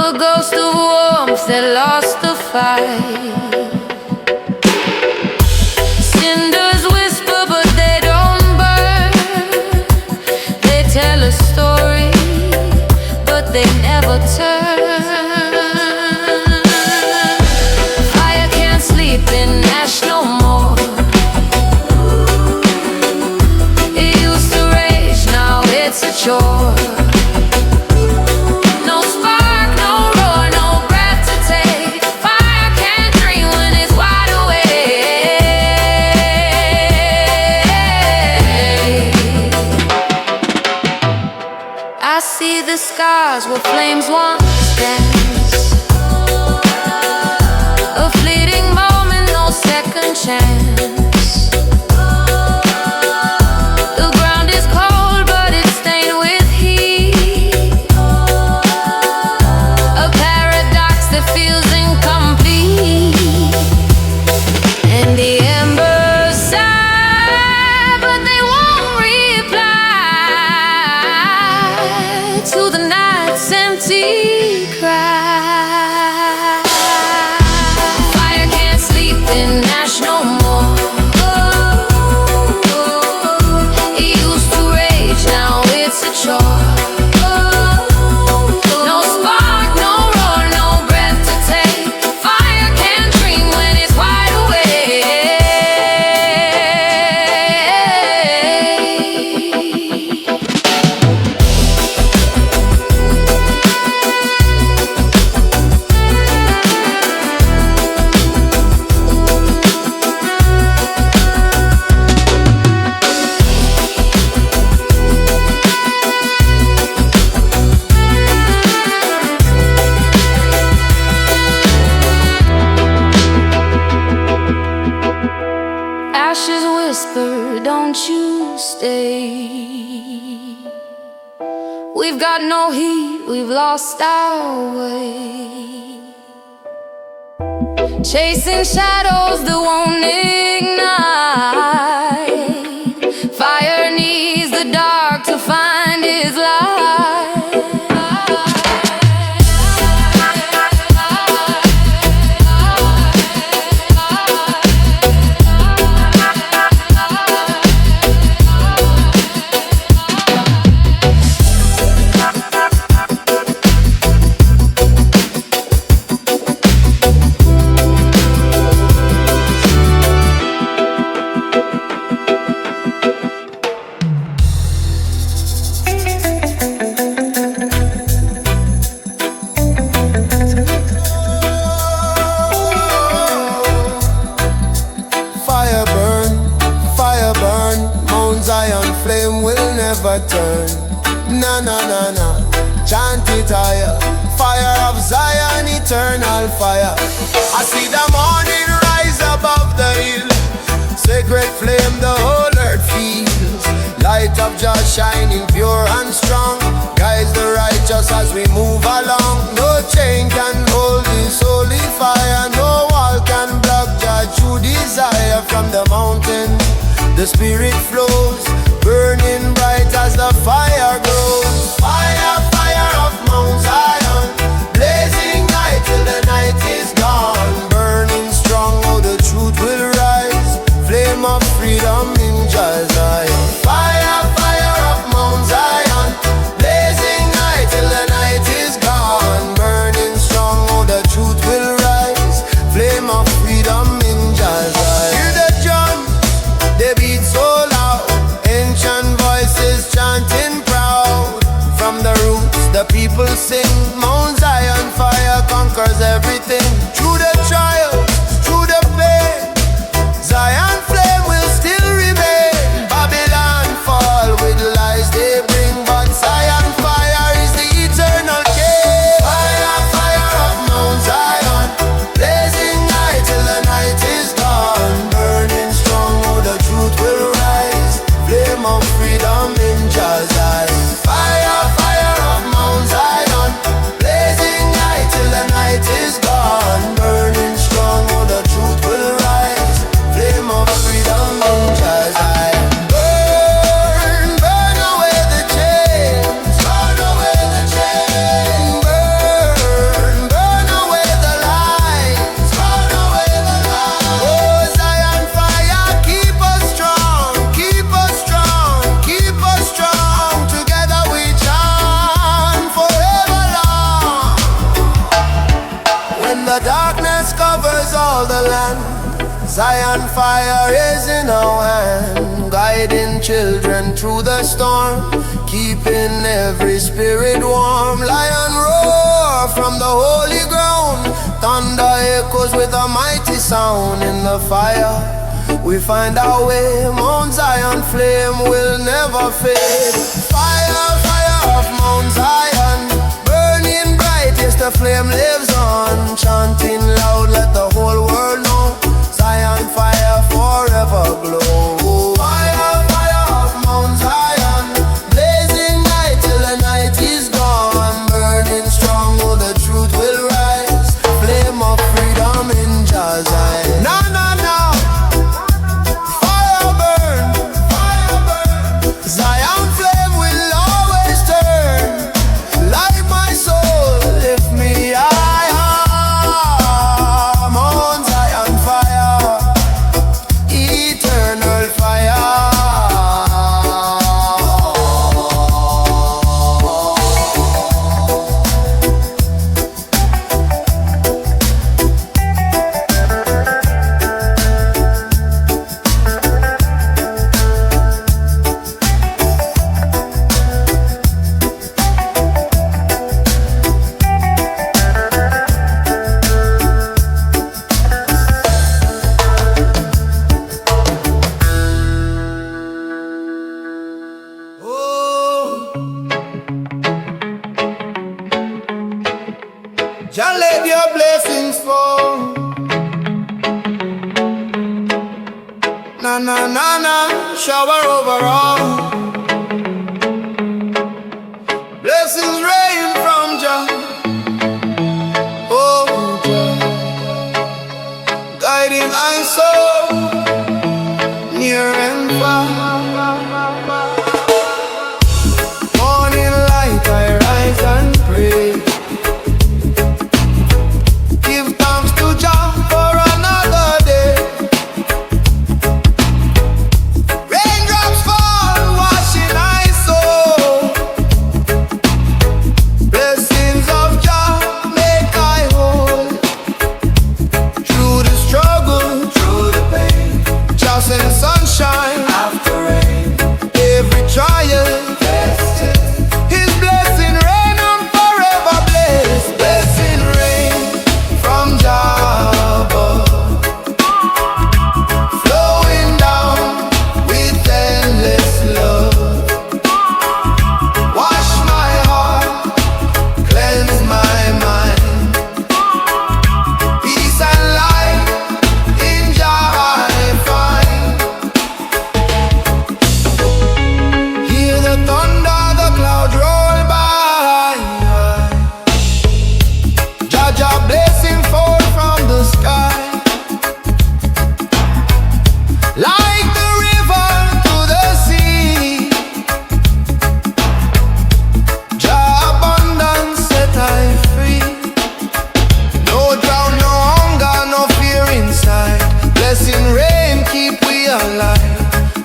a ghost of warmth that lost the fight. Cinders whisper but they don't burn. They tell a story but they never turn. Fire can't sleep in ash no more. It used to rage, now it's a chore. I see the scars where flames once danced. A fleeting moment, no second chance. The ground is cold, but it's stained with heat. A paradox that feels incomplete. And the embers sigh, but they won't reply to the night's empty cry. Fire can't sleep in ash no more. It used to rage, now it's a chore. No spark, no roar, no breath to take. Fire can't dream when it's wide awake. Ashes whisper, don't you stay. We've got no heat, we've lost our way. Chasing shadows that won't ignite. Fire needs the dark to find its light. Turn. Na na na na, chant it higher. Fire of Zion, eternal fire. I see the morning rise above the hill. Sacred flame the whole earth feels. Light of Jah shining pure and strong. Guides the righteous as we move along. No chain can hold this holy fire. No wall can block Jah true desire. From the mountain the spirit flows, burning bright as the fire grows. Fire, fire of Mount Zion, blazing night till the night is gone. Burning strong, oh the truth will rise. Flame of freedom in Jah Zion. Fire, fire of Mount Zion, blazing night till the night is gone. Burning strong, oh the truth will rise. Flame of freedom in Jah Zion. Hear the drums, they beat so loud. Ancient voices chanting proud. From the roots the people sing. Mount Zion fire conquers everything. Through the trials, through the pain, Zion flame will still remain. Babylon fall with lies they bring, but Zion fire is the eternal king. Fire, fire of Mount Zion, blazing night till the night is gone. Burning strong, oh the truth will rise. Flame of freedom in Jah Zion. Fire, fire of Mount Zion, land. Zion fire is in our hand, guiding children through the storm, keeping every spirit warm. Lion roar from the holy ground, thunder echoes with a mighty sound. In the fire we find our way, Mount Zion flame will never fade. Fire, fire of Mount Zion, burning bright, yes the flame lives on. Chanting loud, let the whole world know, Zion fire forever glow. Fire, fire of Mount Zion, blazing night till the night is gone. Burning strong, oh the truth will rise, flame of freedom in Jah Zion. No, no, no, fire burn, Zion flame will always turn. Light my soul, lift me high, Mount Zion fire, eternal fire. Jah let your blessings fall. Na na na na, shower over all. Blessings rain from Jah. Oh Jah, guiding my soul near and far. Morning light, I rise and pray. Give thanks to Jah for another day. Raindrops fall, washing my soul. Blessings of Jah make I whole. Through the struggle, through the pain, Jah send sunshine after rain. Every trial, tested, His blessing rain on forever blessed. Blessing rain from Jah above, flowing down with endless love. Wash my heart, cleanse my mind. Peace and light in Jah I find. Hear the thunder, the clouds roll by. Jah Jah blessing fall from the sky, like the river to the sea. Jah abundance set I free. No drought, no hunger, no fear inside. Blessing rain keep we alive.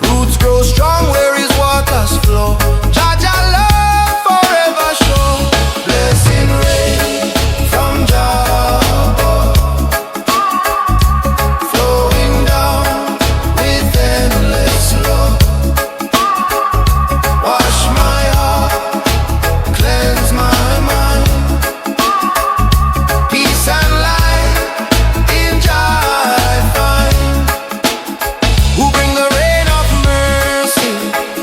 Roots grow strong where His waters flow. Jah Jah love forever show. Blessing rain from Jah above, flowing down with endless love. Wash my heart, cleanse my mind. Peace and light in Jah I find. Who bring the rain of mercy?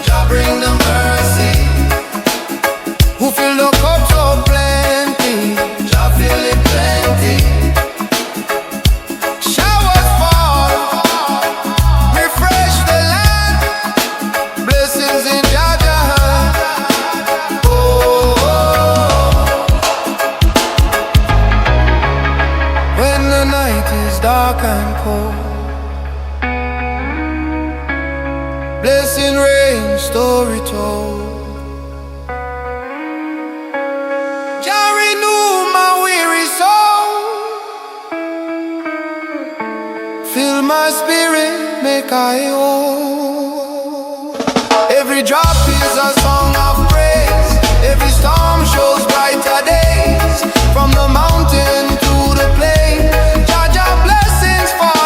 Jah bring the mercy. Who fill the cup so plenty? Jah fill it plenty. Showers fall, refresh the land. Blessings in Jah Jah. Oh, when the night is dark and cold, blessing rain, story told. Jah renew my weary soul, fill my spirit, make I whole. Every drop is a song of praise. Every storm shows brighter days. From the mountain to the plain, Jah Jah blessings fall.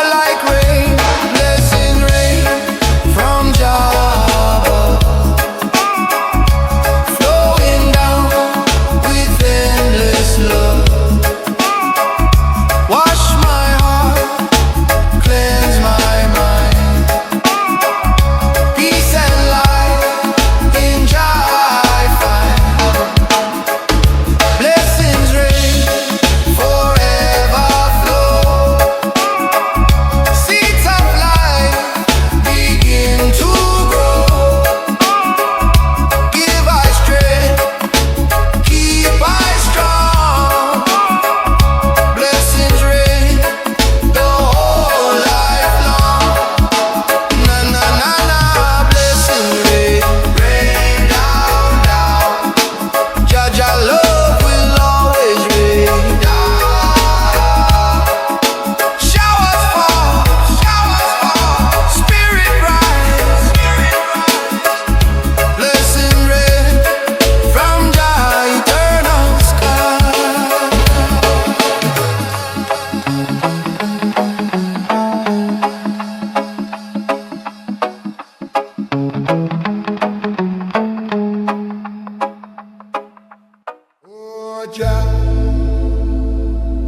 Jah,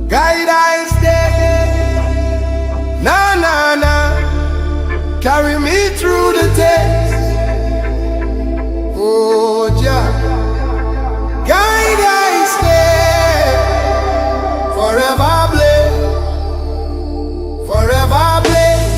guide I stay. Na na na, carry me through the test. Oh Jah, guide I stay. Forever blessed, forever blessed.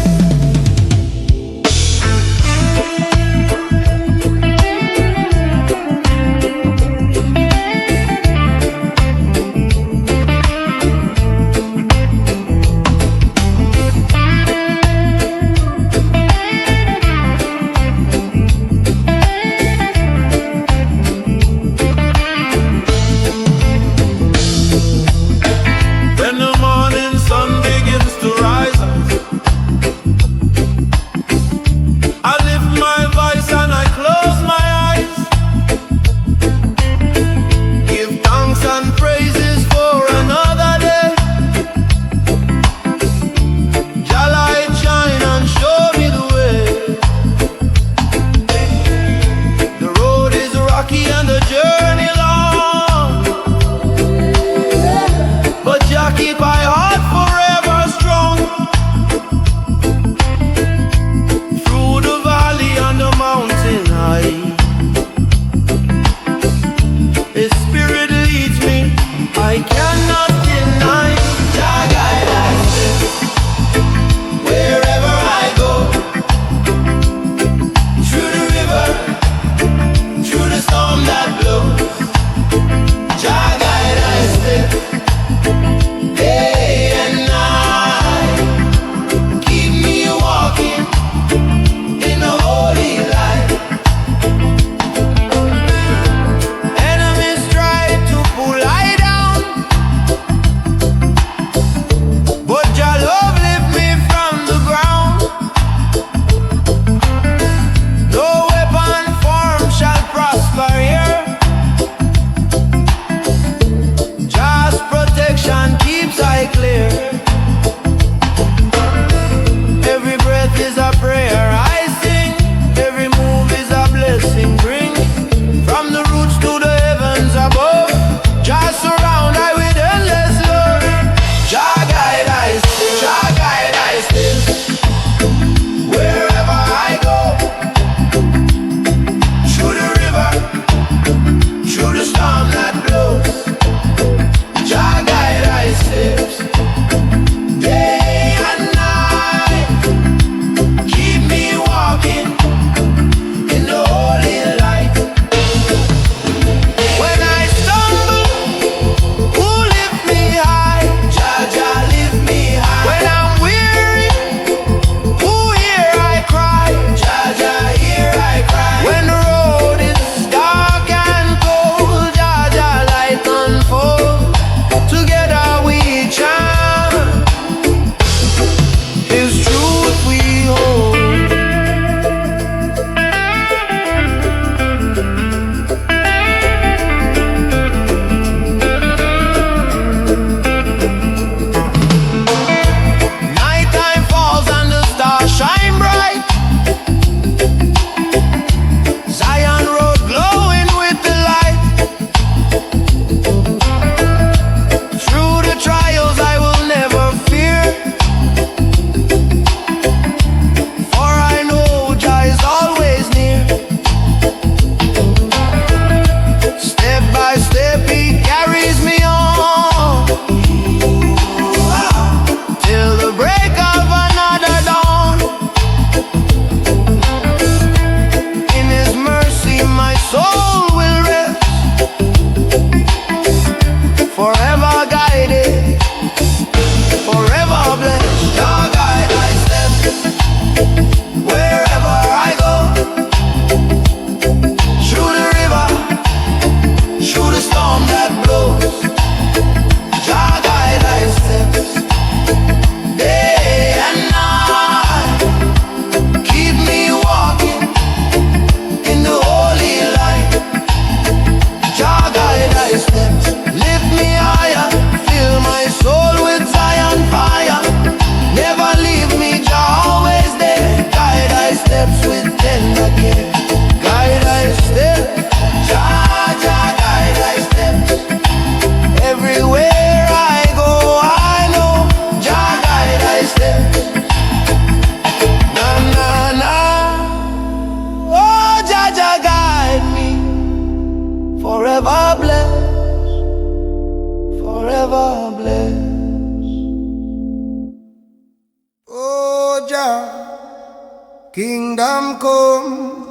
kingdom come.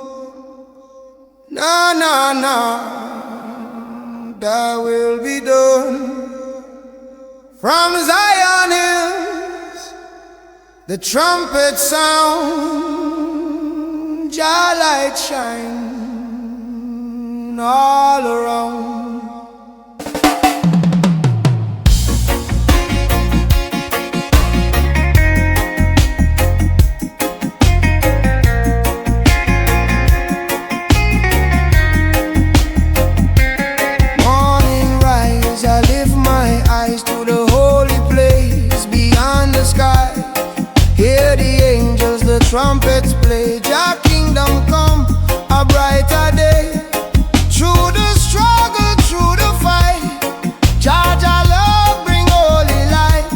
Na na na, thy will be done. From Zion hills, the trumpet sound, Jah light shine all around. Trumpets play, Jah kingdom come, a brighter day. Through the struggle, through the fight, Jah love bring holy light.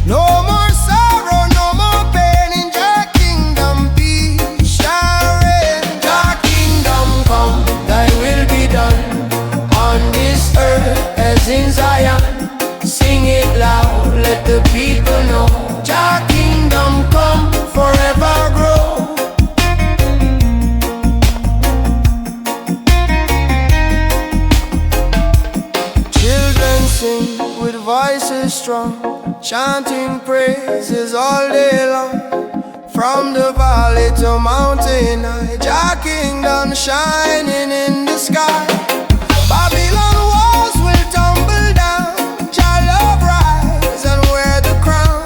No more sorrow, no more pain. In Jah kingdom peace shall reign. Jah kingdom come, thy will be done, on this earth as in Zion. Sing it loud, let the people know. Jah kingdom come, forever grow. Children sing with voices strong, chanting praises all day long. From the valley to mountain high, Jah kingdom shining in the sky. Babylon walls will tumble down, Jah love rise and wear the crown.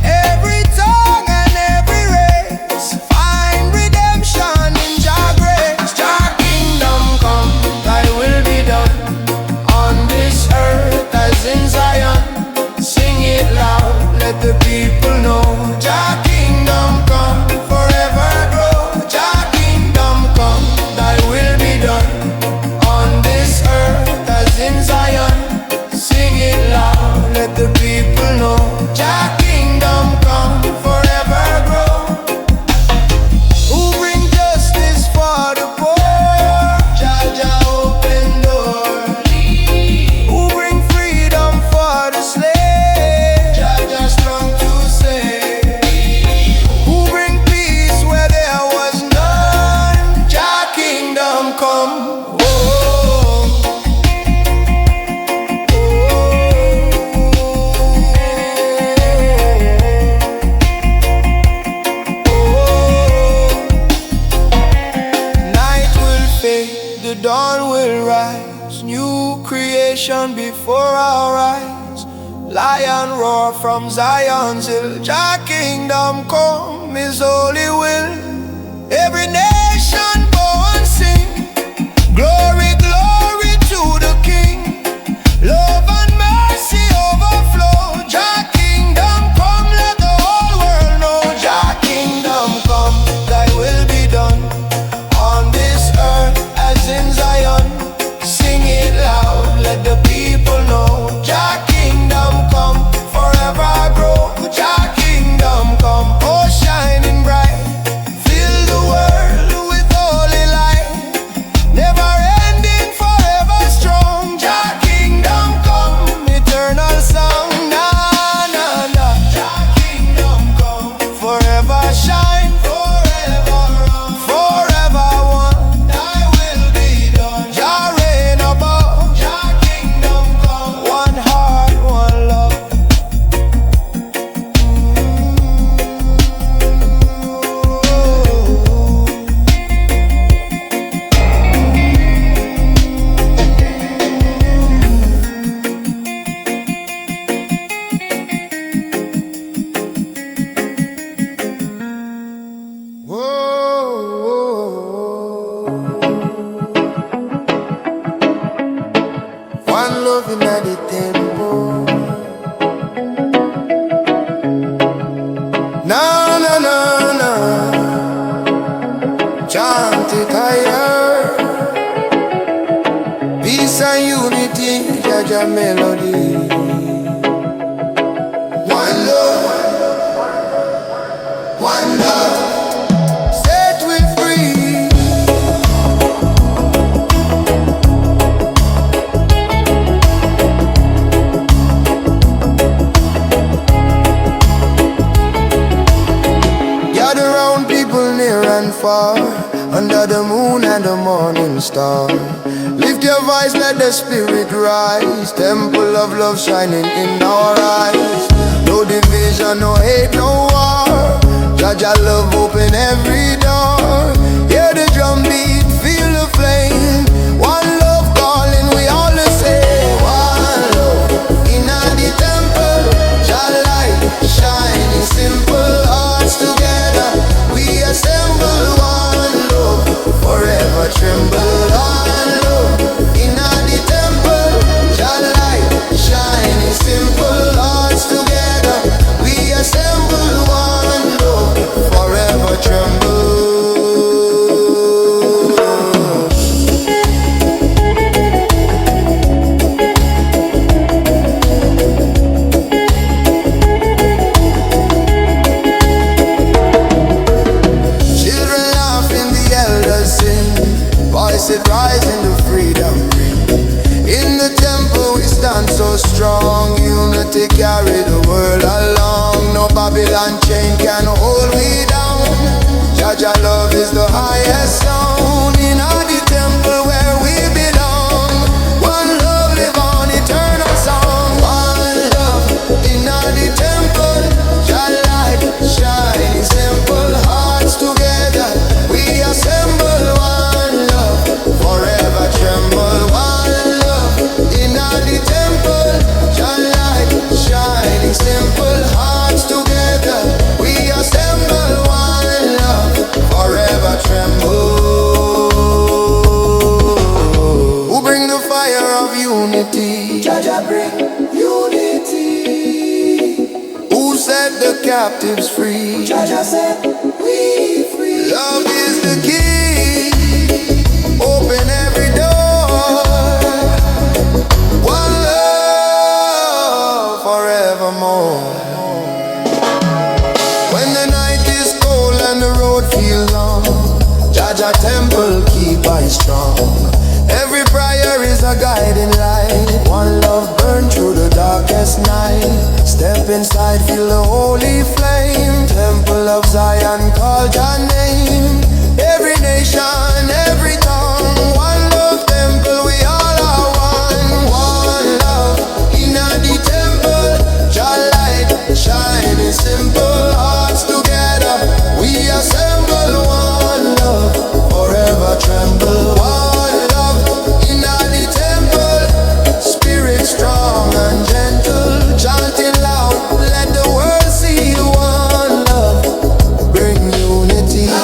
Every tongue and every race find redemption in Jah grace. Jah kingdom come, thy will be done, on this earth as in Zion. Sing it loud, let the people know. Jah kingdom come, forever grow. Jah kingdom come, thy will be done, on this earth as in Zion. Sing it loud, let the people know. Jah kingdom come, forever grow. Who bring justice for the poor? Jah open door. Who bring freedom for the slave? Jah strong to save. Who bring peace where there was none? Jah kingdom come. Oh, night will fade, the dawn will rise, new creation before our eyes. Lion roar from Zion's hill, Jah kingdom come, His holy will. Every nation bow and sing, glory, glory to the King. Love and mercy overflow. Jah kingdom come, let the whole world know. Jah kingdom come, thy will be done, on this earth as in Zion. Sing it loud, let the people know. Jah kingdom come, forever grow. Jah kingdom come, oh shining bright, fill the world with holy light. Never ending, forever strong. Jah kingdom come, eternal song. Na na na. Jah kingdom come, forever shine, forever run, forever one. Thy will be done. Jah reign above. Jah kingdom come, one heart, one love. One love in the tempo. Na na na na, chant it higher. Peace and unity, Jah melody. One love, one love. Set we free. Gather round people far, under the moon and the morning star. Lift your voice, let the spirit rise. Temple of love shining in our eyes. No division, no hate, no war. Jah love open every door. Hear the drum beat, feel the flame. One love calling, we all the same. One love in the temple. Jah light shining, simple hearts together. We assemble one love, forever tremble. One love in the temple. Jah light shining, simple hearts together. We assemble one love, forever tremble. Voices rising to freedom. In the temple we stand so strong. Unity carry the world along. No Babylon chain can hold we down. Jah love is the highest sound. In the temple where we belong. One love live on eternal song. One love in the temple. Jah light shining, simple hearts together. We assemble one love, forever tremble. One love in the temple. Jah light shining, simple hearts together. We assemble one love, forever tremble. Who bring the fire of unity? Jah bring unity. Who set the captives free? Jah set we free. Love is the key. Open every door. One love forevermore. When the night is cold and the road feels long, Jah temple keep I strong. Every prayer is a guiding light. One love burn through the darkest night. Step inside, feel the holy flame. Temple of Zion, call Jah name. Every nation, every tongue. One love temple, we all are one. One love in the temple. Jah light shining, simple hearts together. We assemble one love, forever tremble. One love in the temple. Spirit strong and gentle, chanting loud, let the world see one love. Bring unity.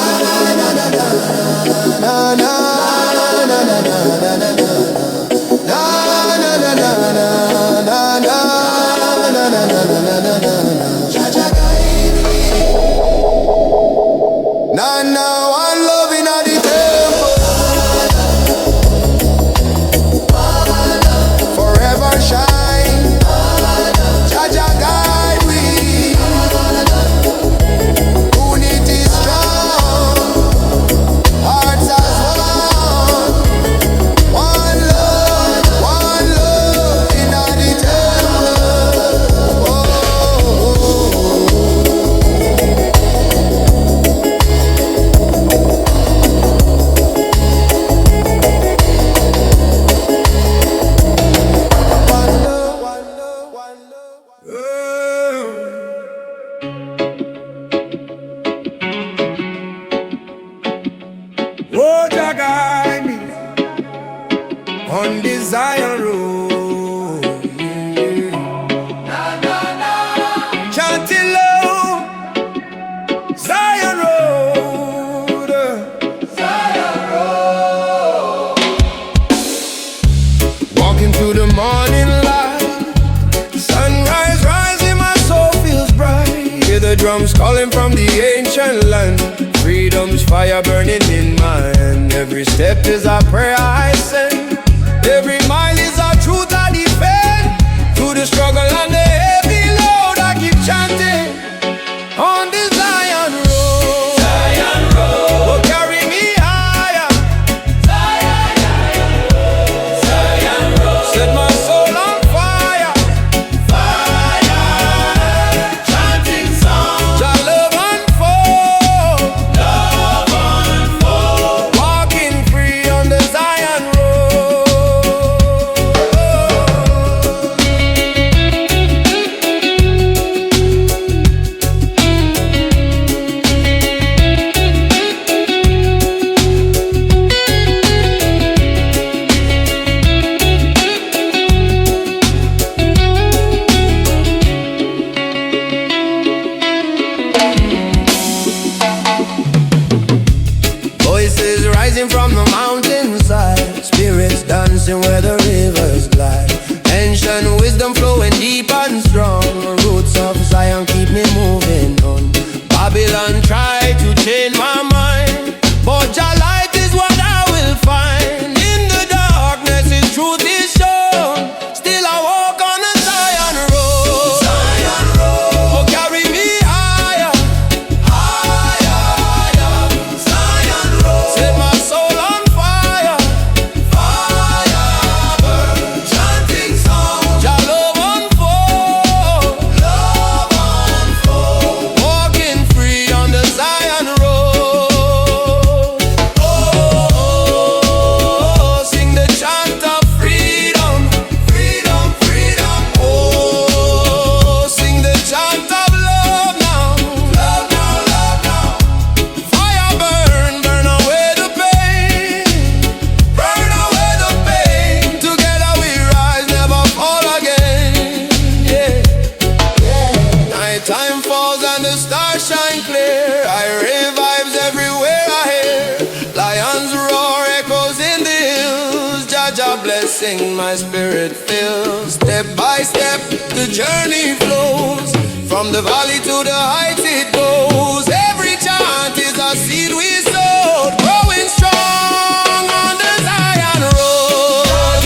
blessing my spirit fills. Step by step the journey flows. From the valley to the heights it goes. Every chant is a seed we sowed, growing strong on the Zion road.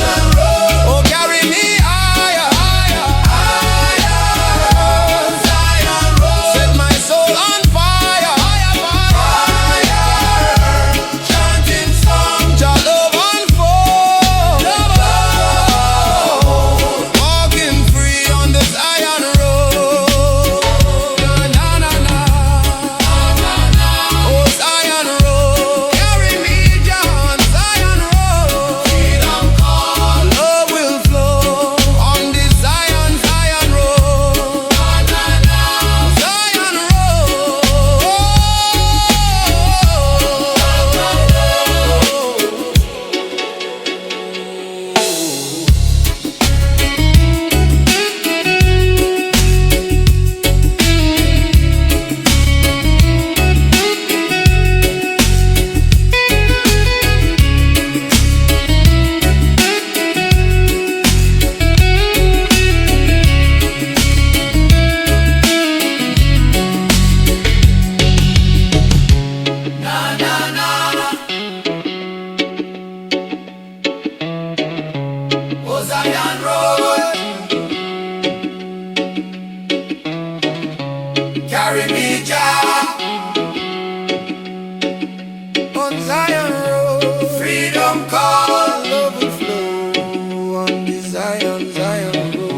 Oh, carry me higher, higher, higher. Zion road. Set my soul on fire, higher, fire. Chanting songs, Jah love unfold. Walking free on the Zion road. Na na na. Oh, Zion road. Carry me down Zion road. Freedom call. Love will flow on this Zion, Zion road. Zion road. Oh, Zion road. Carry me, Jah. On Zion road. Freedom call. Love will flow on the Zion, Zion road.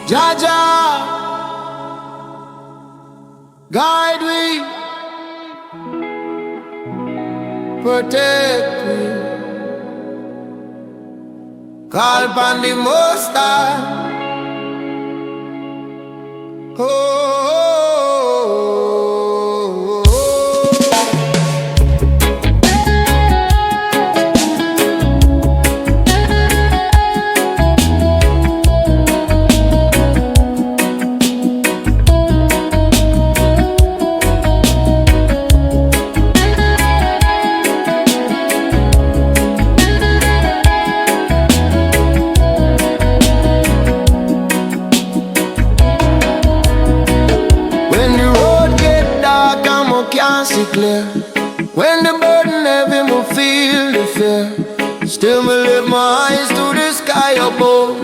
Jah Jah, guide we, protect we. Call upon the Most High. Oh, oh, oh, oh. When the road get dark and I can't see clear, when the burden heavy, me feel the fear. Still me lift my eyes to the sky above.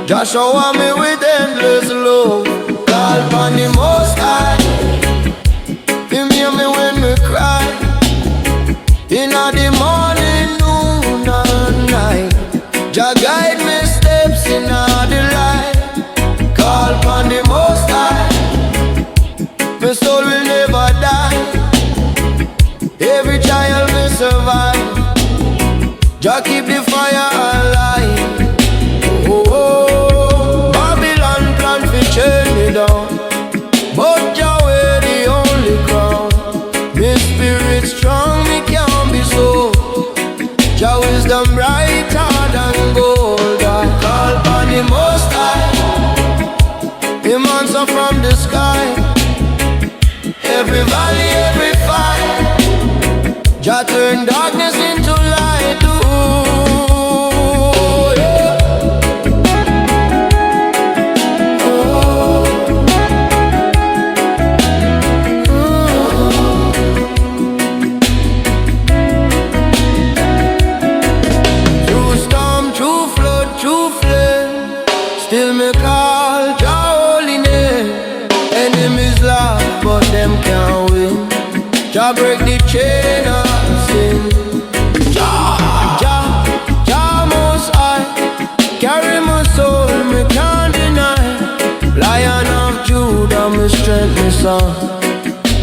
Jah shower me with endless love. Call upon the Most High. He hear me when me cry. Inna the morning, noon and night. Jah guide me steps inna the light. Call upon the Most High. My soul will never die. Every child will survive. Jah keep the fire alive. Oh, oh. Babylon plan to chain me down, but Jah wear the only crown. My spirit strong, me can't be so. Jah wisdom brighter than gold. I call upon the Most High. Him answer from the sky. Every valley, every fire, Jah turn darkness into light. Ooh, yeah. Oh. Through storm, through flood, through flame, still me call Jah holy name. Enemies laugh, but them can't win. Jah break the chain of sin. Jah Most High, carry my soul, me can't deny. Lion of Judah, me strength, me song.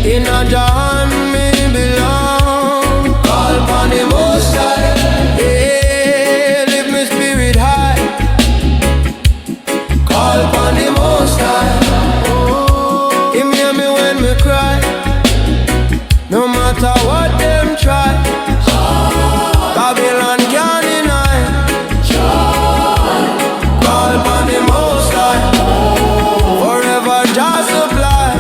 In a Jah hand me belong. Call upon the Most High. Yeah, lift me spirit high. Call upon the Most High. Him hear me when me cry. No matter what them try, Babylon can't deny. Call upon the Most High. Forever Jah supply.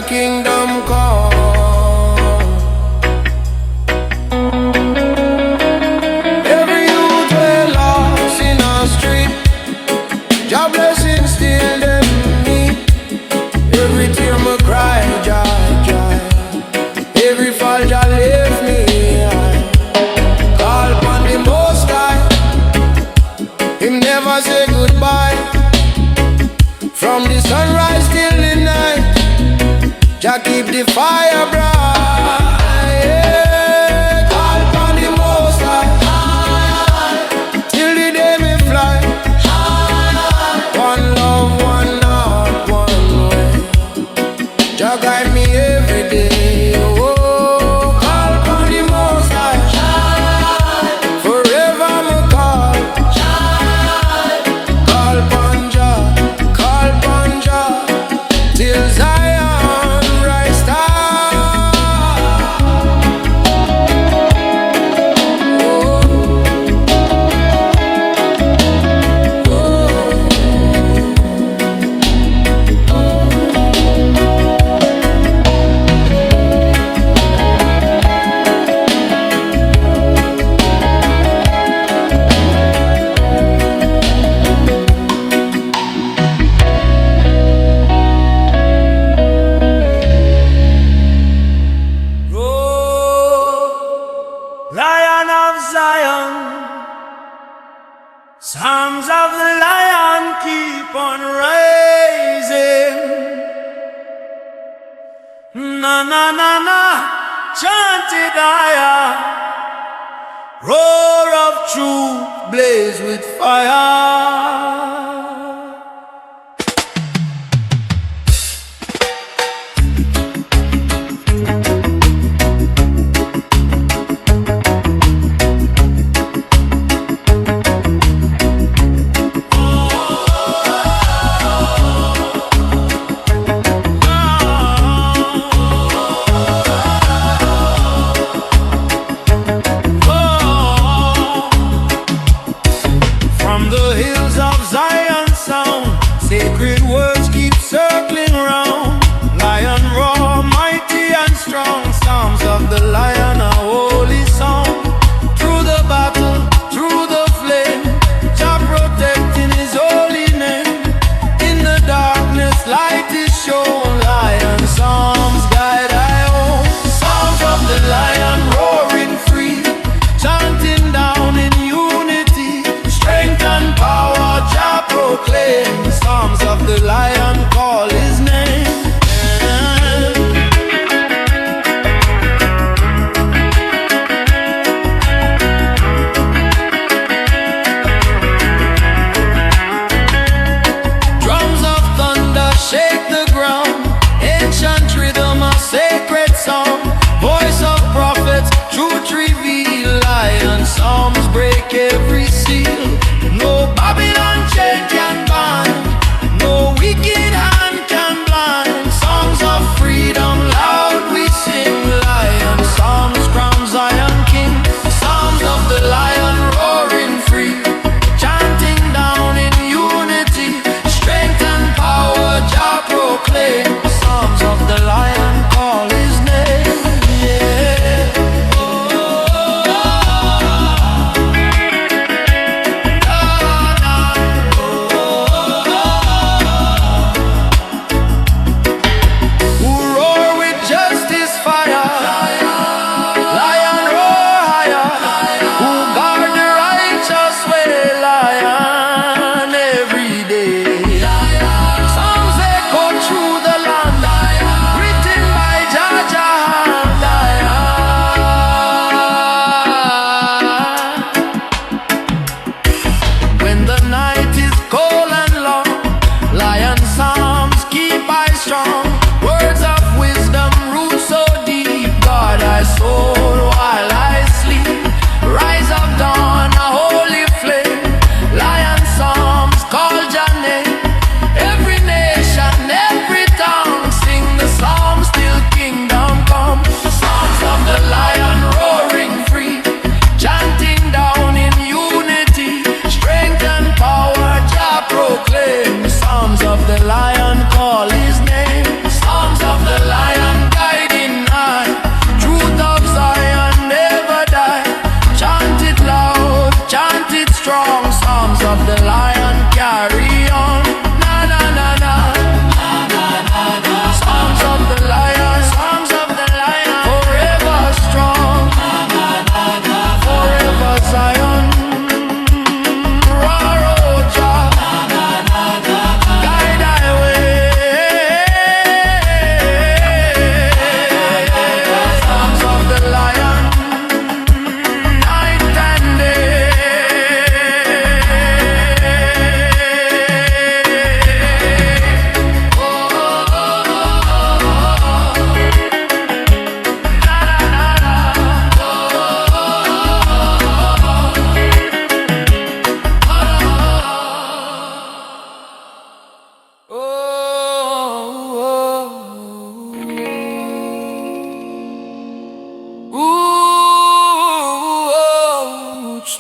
Jah kingdom come. Every youth way lost in our street, Jah blessing still them meet. Every tear me cry, Jah, Jah. Every fall Jah lift me high. Call upon the Most High, Him never say goodbye. From the sunrise till the night, Jah keep the fire bright. Yeah. Call upon the Most High, till the day me fly. One love, one heart, one way. Jah guide me every day. Oh, call upon the Most High, forever me call. Call upon Jah, call upon Jah, till Zion rise tall. Lion of Zion, Psalms of the Lion keep on rising. Na na na na, chanted higher. Roar of truth blaze with fire. From the hills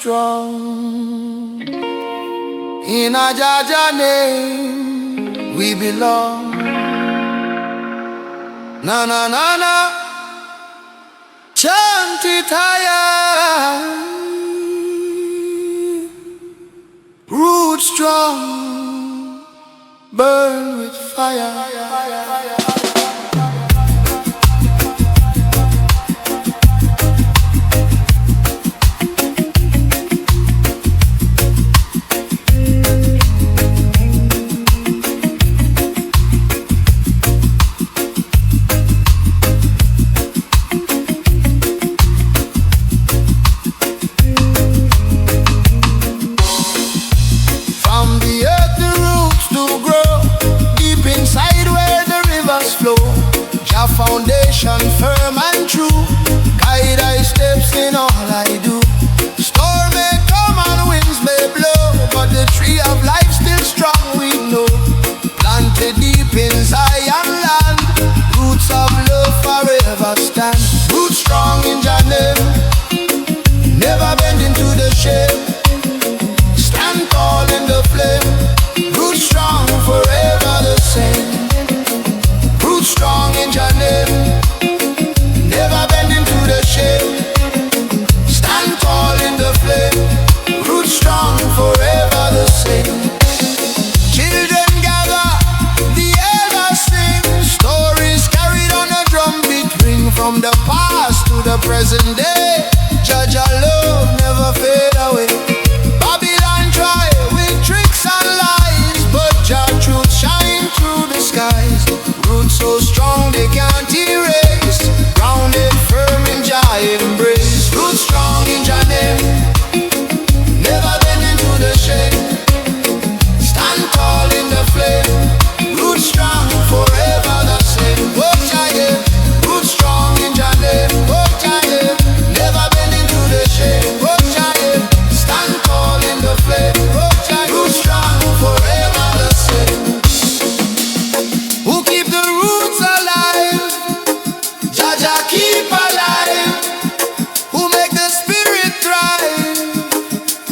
strong. In a Jah name we belong. Na na na na, chant it higher. Roots strong, burn with fire. Jah foundation firm and true, guide I steps in all I do. Storm may come and winds may blow, but the tree of life still strong we know. Planted deep in Zion land, roots of love forever stand. Roots strong in Jah name, never bend into the shame. Stand tall in the flame, roots strong forever the same. Roots strong in Jah name, never bend into the shame. Stand tall in the flame, roots strong forever the same. Children gather, the elders sing, stories carried on a drumbeat ring. From the past to the present day, Jah love never fade away. Babylon try with tricks and lies, but Jah truth shine through the skies. Roots so strong they can't erase, grounded firm in Jah embrace. Roots strong in Jah name, never bend into the shame. Stand tall in the flame, roots strong forever the same. Oh Jah yeah, roots strong in Jah name. Oh Jah yeah, never bend into the shame. Oh Jah yeah, stand tall in the flame. Oh Jah, roots strong forever the same. Who keep the roots alive? Jah keep alive. Who make the spirit thrive?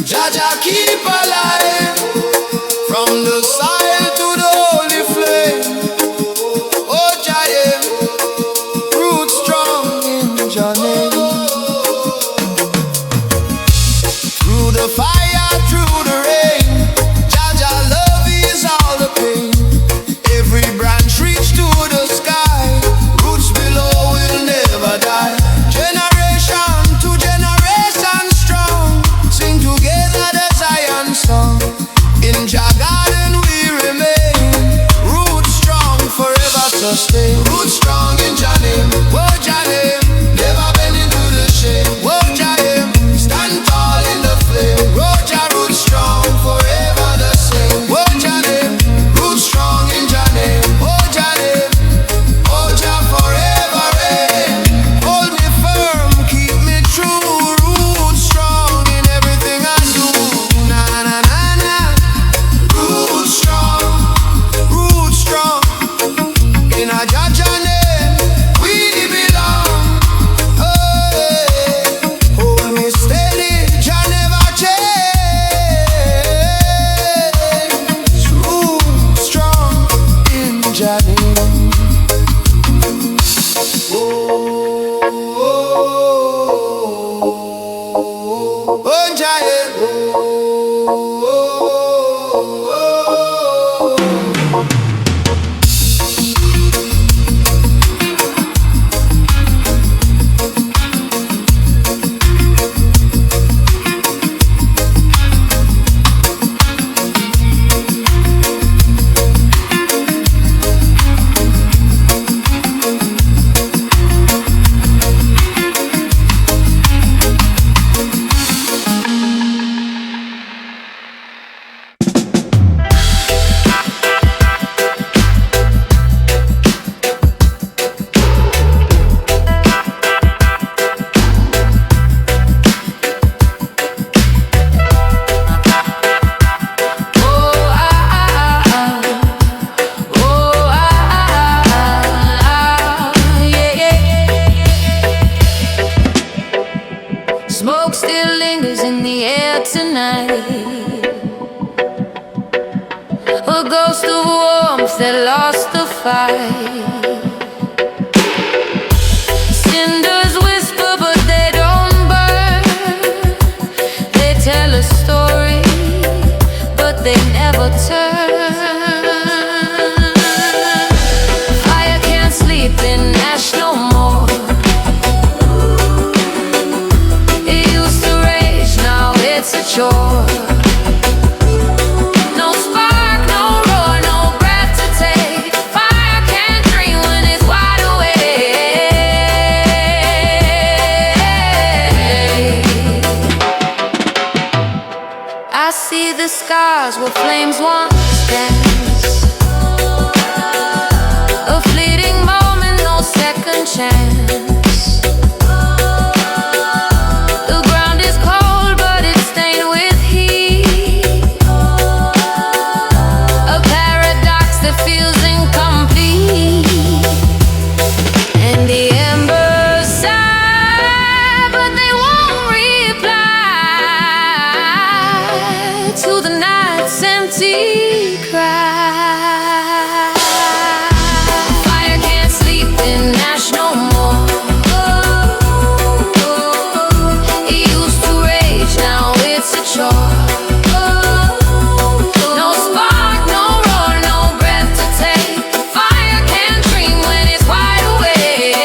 Jah keep alive. From the soil to the holy flame. Oh Jah yeah, roots strong in Jah name. Through the fire, through the rain, Jah love is all the pain. Every branch reach to the sky, roots below will never die. Generation to generation strong, sing together the Zion song. In Jah garden we remain, roots strong forever sustain. Roots strong in Jah name, oh Jah name, never bend into the shame. Oh Jah name, stand tall in the flame. Oh Jah, roots strong forever the same. Oh Jah name, roots strong in Jah name. Oh Jah name, oh Jah forever reign. Hold me firm, keep me true. Roots strong in everything I do. Na na na na. Roots strong in a Jah name. We tonight. A ghost of warmth that lost the fight. Cinders whisper but they don't burn. They tell a story but they never turn. Fire can't sleep in ash no more. It used to rage, now it's a chore. No spark, no roar, no breath to take. Fire can't dream when it's wide awake. I see the scars where flames once danced. A fleeting moment, no second chance. The ground is cold, but it's stained with heat. A paradox that feels incomplete. And the embers sigh, but they won't reply to the night's empty cry. Fire can't sleep in ash no more. It used to rage, now it's a chore. No spark, no roar, no breath to take. Fire can't dream when it's wide awake.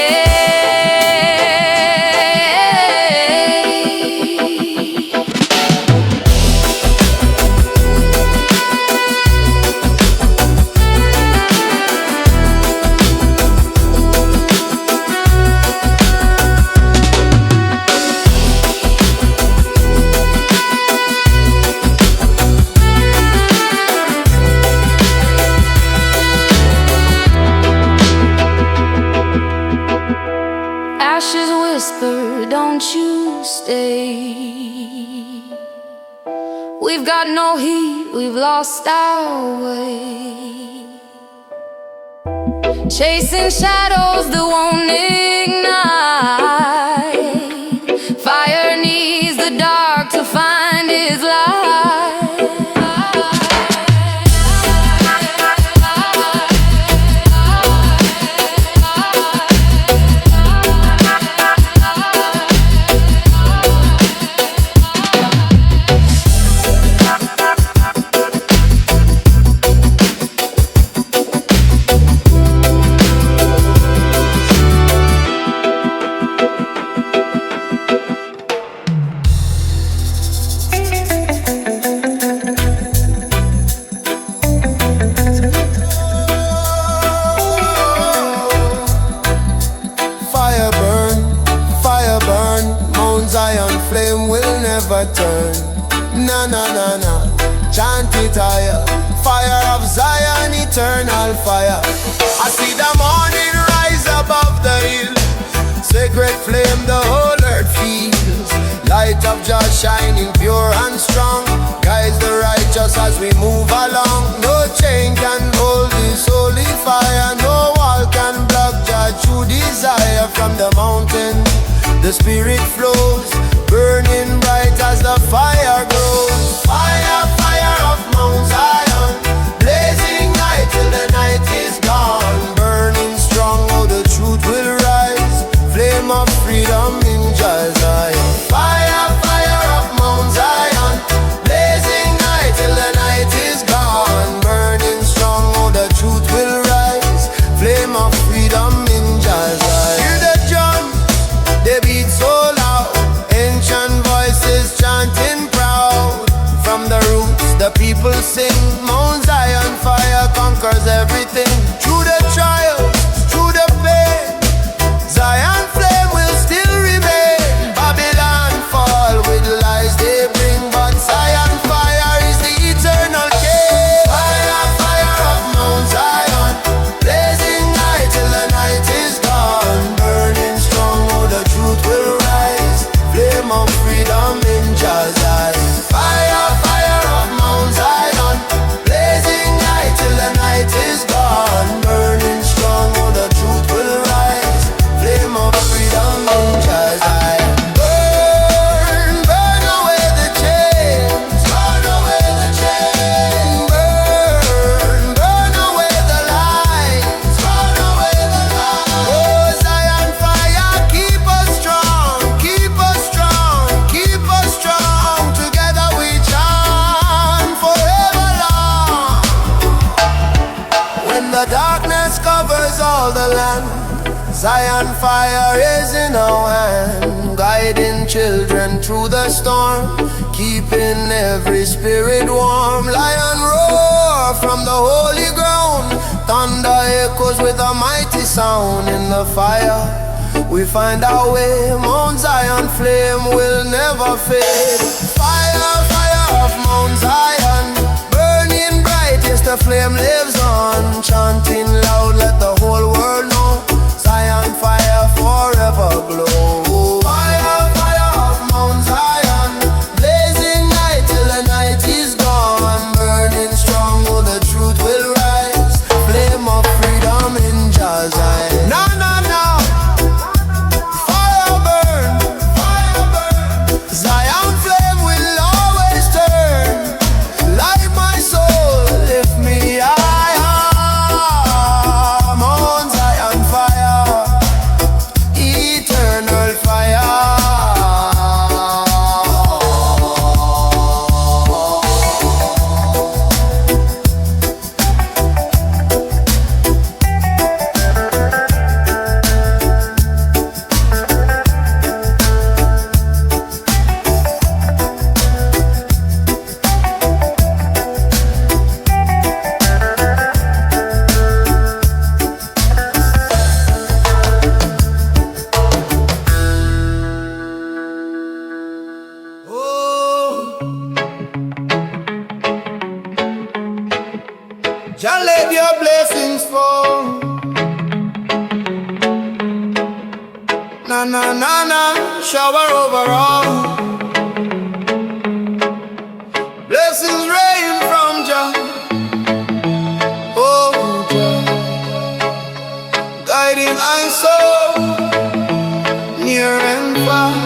Ashes whisper, don't you stay. We've got no heat, we've lost our way. Chasing shadows that won't ignite. Fire needs the dark to find its light. Fire burn, Mount Zion flame will never turn. Na na na na, chant it higher. Fire of Zion, eternal fire. I see the morning rise above the hill. Sacred flame the whole earth feels. Light of Jah shining pure and strong. Guides the righteous as we move along. No chain can hold this holy fire. No wall can block Jah true desire. From the mountain the spirit flows, burning bright as the fire grows. Fire, fire of Mount Zion, blazing night till the night is gone. Burning strong, oh the truth will rise. Flame of freedom in Jah Zion. Fire, fire of Mount Zion, blazing night till the night is gone. Burning strong, oh the truth will rise. Flame of freedom in Jah Zion. Hear the drums, they beat so loud. Ancient voices chanting proud. From the roots the people sing. Mount Zion fire conquers everything. Through the trials, through the pain, Zion flame will still remain. Zion fire is in our hand, guiding children through the storm, keeping every spirit warm. Lion roar from the holy ground, thunder echoes with a mighty sound. In the fire we find our way, Mount Zion flame will never fade. Fire, fire of Mount Zion, burning bright, yes the flame lives on. Chanting loud, let the whole world know, Zion fire forever glow. Fire, fire of Mount Zion, blazing night till the night is gone. Burning strong, oh the truth will rise, flame of freedom in Jah Zion. No, no, no, fire burn, Zion flame will always turn. Light my soul, lift me higher. Mount Zion fire, eternal fire. Oh, Jah let your blessings fall. Na na na na, shower over all. Blessings rain from Jah. Oh Jah, guiding my soul near and far.